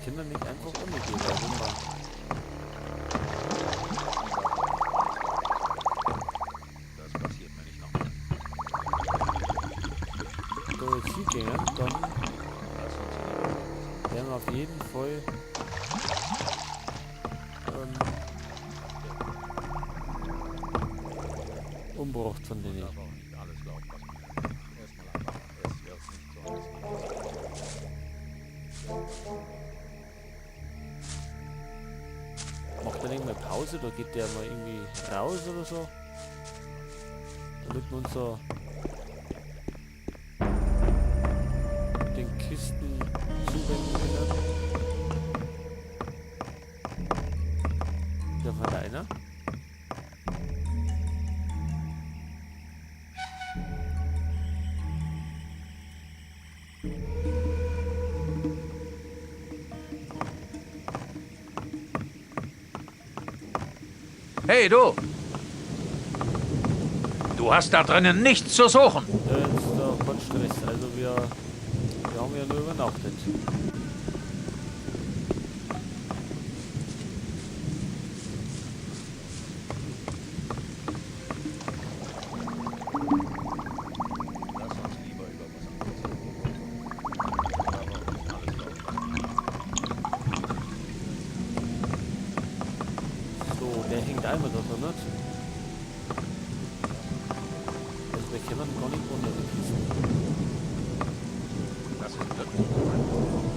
wir können nicht einfach umgehen, also mal. Das passiert mir nicht nochmal. Da jetzt hingehen, dann Das funktioniert. werden wir auf jeden Fall umgebracht von denen. Man darf auch nicht alles glauben, was man hört. Erstmal abwarten. Es wird nicht so heiß. Macht er nicht mal Pause, da geht der mal irgendwie raus oder so. Damit wir uns so den Kisten zuwenden können. Da war da einer. Hey, du! Du hast da drinnen nichts zu suchen! Da ist da kein Stress, also wir haben ja nur übernachtet. Lass uns lieber über was anderes reden. Aber nicht alles glauben, was man hört. So, der hängt einmal da drin, nicht? Also wir können gar nicht unter den Kisten. Das ist wirklich mein Problem.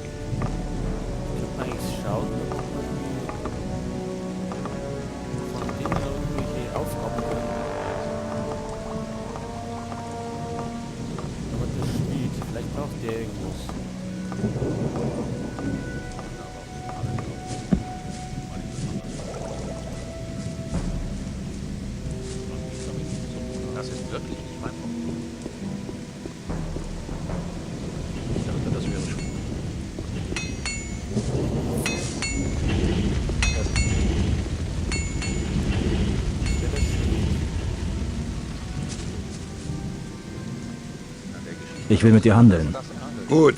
Ich hab eigentlich schauen, ob man irgendwie von denen noch irgendwelche Aufgaben hat. Aber der Schmied, vielleicht braucht der irgendwas. Das ist wirklich nicht mein Problem. Ich dachte, das wäre schon. Der Schmied. An der Geschichte. Ich will mit dir handeln. Das Ärgert. Gut.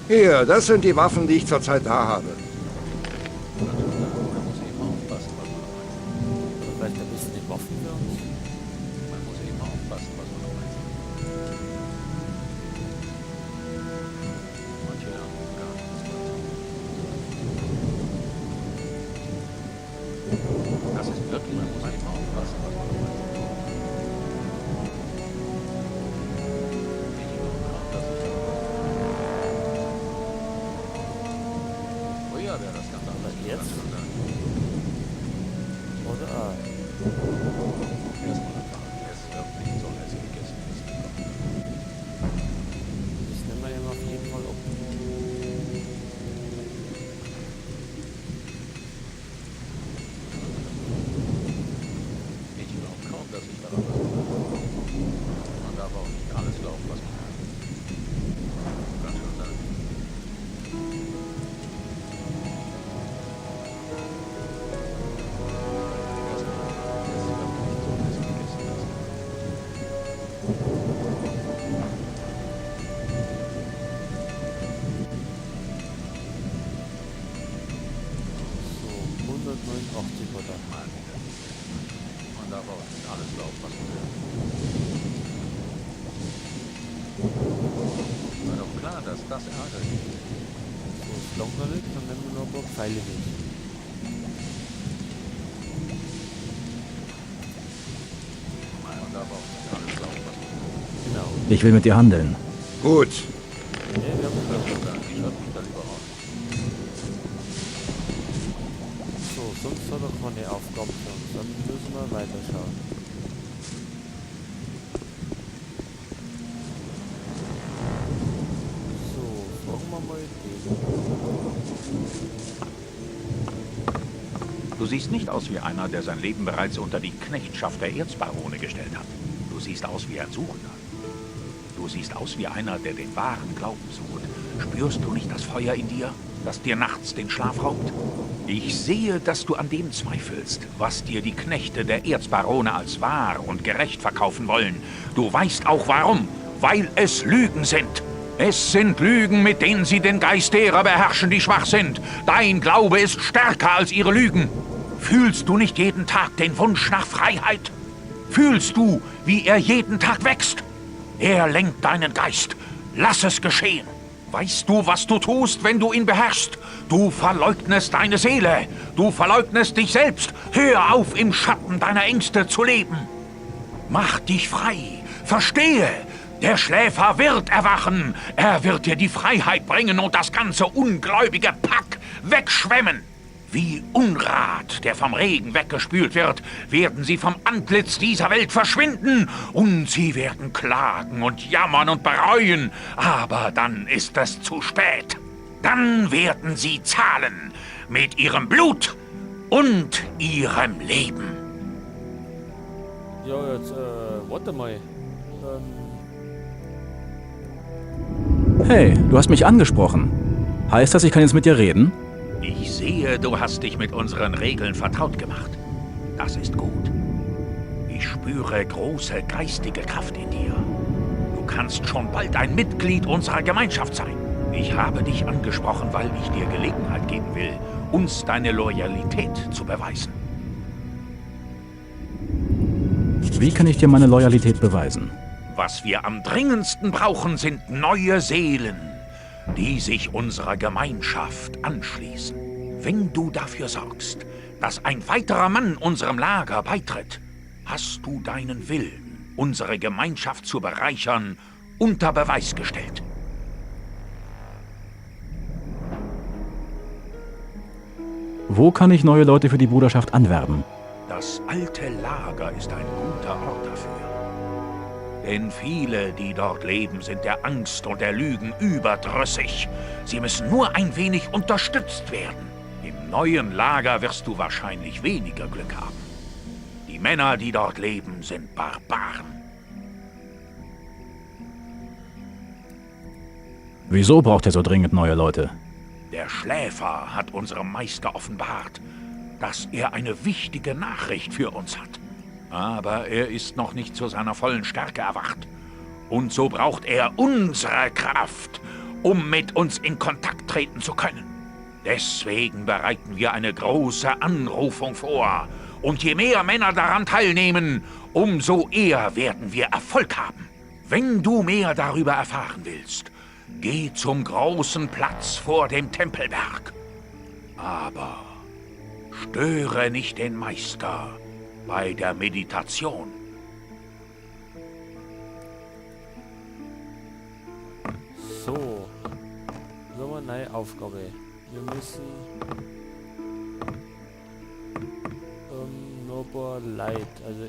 Hier, das sind die Waffen, die ich zurzeit da habe. Man muss eben aufpassen, was man meint. Oder vielleicht ein bisschen die Waffen für uns. Man muss eben aufpassen, was man meint. Manche lernen gar nichts dazu. Das ist wirklich, man muss eben aufpassen, was man meint. Ich glaube kaum, dass ich da. Früher wäre das ganz anders. jetzt? Oder? Ah, Erstmal erfahren, es wird nicht so heiß gegessen ist. das nehmen wir ja auf jeden Fall ab. Ich glaube kaum, dass ich daran was mache. Man darf auch nicht alles glauben, was man hört. Kann schon sein. Erstmal, es wird nicht so heiß gegessen ist. So, 189 oder? Mal wieder. Man darf auch nicht alles glauben, was man hört. War doch klar, dass das ärgert. So, das langt noch nicht, dann nehmen wir noch ein paar Pfeile mit. Man darf auch nicht alles glauben, was man hört. Genau. Ich will mit dir handeln. Gut. Ja, wir haben Ich würde sagen, ich schreibe mich da lieber raus. so, sonst hat er keine Aufgaben für uns. Dann müssen wir weiterschauen. So, fragen wir mal den. Du siehst nicht aus wie einer, der sein Leben bereits unter die Knechtschaft der Erzbarone gestellt hat. Du siehst aus wie ein Suchender. Du siehst aus wie einer, der den wahren Glauben sucht. Spürst du nicht das Feuer in dir, das dir nachts den Schlaf raubt? Ich sehe, dass du an dem zweifelst, was dir die Knechte der Erzbarone als wahr und gerecht verkaufen wollen. Du weißt auch warum. Weil es Lügen sind. Es sind Lügen, mit denen sie den Geist derer beherrschen, die schwach sind. Dein Glaube ist stärker als ihre Lügen. Fühlst du nicht jeden Tag den Wunsch nach Freiheit? Fühlst du, wie er jeden Tag wächst? Er lenkt deinen Geist. Lass es geschehen. Weißt du, was du tust, wenn du ihn beherrschst? Du verleugnest deine Seele. Du verleugnest dich selbst. Hör auf, im Schatten deiner Ängste zu leben. Mach dich frei. Verstehe. Der Schläfer wird erwachen. Er wird dir die Freiheit bringen und das ganze ungläubige Pack wegschwemmen. Wie Unrat, der vom Regen weggespült wird, werden sie vom Antlitz dieser Welt verschwinden. Und sie werden klagen und jammern und bereuen. Aber dann ist es zu spät. Dann werden sie zahlen mit ihrem Blut und ihrem Leben. Ja, jetzt, warte mal. Hey, du hast mich angesprochen. Heißt das, ich kann jetzt mit dir reden? Ich sehe, du hast dich mit unseren Regeln vertraut gemacht. Das ist gut. Ich spüre große geistige Kraft in dir. Du kannst schon bald ein Mitglied unserer Gemeinschaft sein. Ich habe dich angesprochen, weil ich dir Gelegenheit geben will, uns deine Loyalität zu beweisen. Wie kann ich dir meine Loyalität beweisen? Was wir am dringendsten brauchen, sind neue Seelen, die sich unserer Gemeinschaft anschließen. Wenn du dafür sorgst, dass ein weiterer Mann unserem Lager beitritt, hast du deinen Willen, unsere Gemeinschaft zu bereichern, unter Beweis gestellt. Wo kann ich neue Leute für die Bruderschaft anwerben? Das alte Lager ist ein guter Ort dafür. Denn viele, die dort leben, sind der Angst und der Lügen überdrüssig. Sie müssen nur ein wenig unterstützt werden. Im neuen Lager wirst du wahrscheinlich weniger Glück haben. Die Männer, die dort leben, sind Barbaren. Wieso braucht er so dringend neue Leute? Der Schläfer hat unserem Meister offenbart, dass er eine wichtige Nachricht für uns hat. Aber er ist noch nicht zu seiner vollen Stärke erwacht. Und so braucht er unsere Kraft, um mit uns in Kontakt treten zu können. Deswegen bereiten wir eine große Anrufung vor. Und je mehr Männer daran teilnehmen, umso eher werden wir Erfolg haben. Wenn du mehr darüber erfahren willst, geh zum großen Platz vor dem Tempelberg. Aber störe nicht den Meister bei der Meditation. So. So eine neue Aufgabe. Wir müssen noch ein paar Leute, also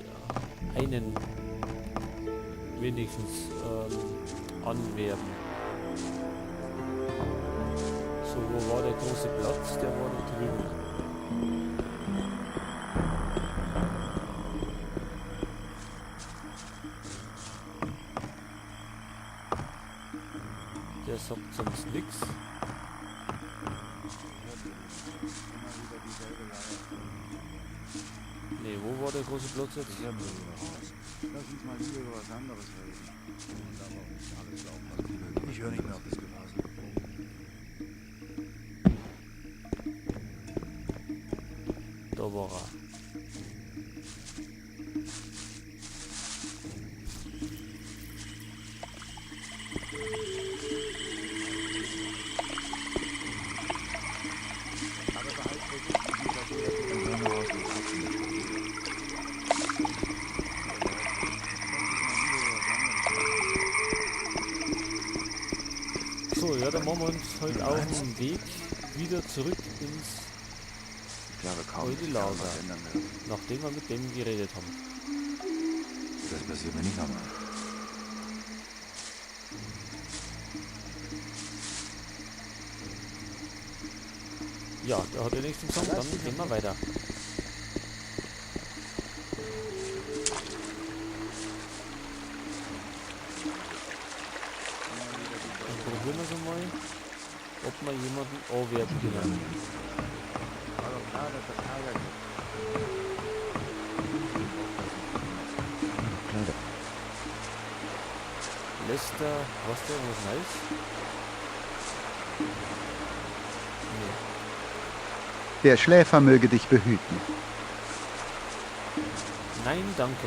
einen wenigstens anwerben. So, wo war der große Platz? Der war da drüben. Der sagt sonst nichts. Ne, wo war der große Platz jetzt? Lass uns mal lieber über was anderes reden. Und aber auch nicht alles glauben, was die will. Ich höre nicht mehr auf das Gefasel. Da war er. So, ja, dann machen wir uns heute auf den Weg wieder zurück ins Ich glaube kaum, Heute dass ich Lager. daran was ändern werde. nachdem wir mit dem geredet haben. Das passiert mir nicht nochmal. Ja, der hat ja nichts zu sagen, dann gehen wir weiter. probieren wir es einmal, ob wir jemanden anwerben können. War doch klar, dass das Ärger gibt. Lester, hast du irgendwas Neues? Nee. Der Schläfer möge dich behüten. Nein, danke.